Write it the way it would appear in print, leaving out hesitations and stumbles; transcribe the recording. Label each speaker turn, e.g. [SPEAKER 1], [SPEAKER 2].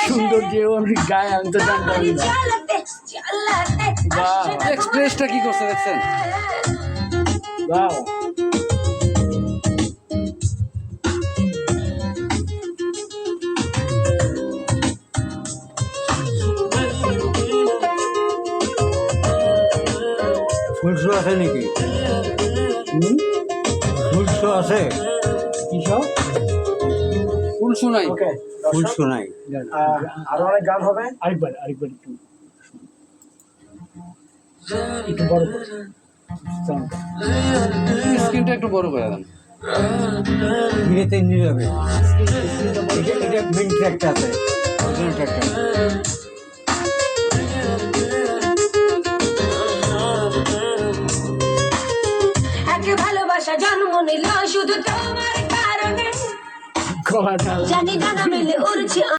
[SPEAKER 1] সুন্দর যে আমি গায়ে আমি তো জানতাম না।
[SPEAKER 2] এক্সপ্রেসটা কি করছে দেখছেন?
[SPEAKER 1] বাহ
[SPEAKER 3] ফুল শো আছে নাকি? ফুল শো আছে?
[SPEAKER 1] কি সব
[SPEAKER 2] ফুল শোনাই।
[SPEAKER 1] ওকে
[SPEAKER 3] ফুল শো নাই।
[SPEAKER 1] আরো অনেক গান হবে। আরেকবার একটু একটু বড় করে sound।
[SPEAKER 2] স্ক্রিনটা একটু বড় করে দেন।
[SPEAKER 3] ধীরেতে নীরবে। এটা মেন ট্র্যাকটা আছে, অরিজিনাল ট্র্যাকটা।
[SPEAKER 4] ভালোবাসা জন্ম নিল শুধু তোমার কারণে,
[SPEAKER 1] গলাটা
[SPEAKER 4] জানি না মিলে উড়ছে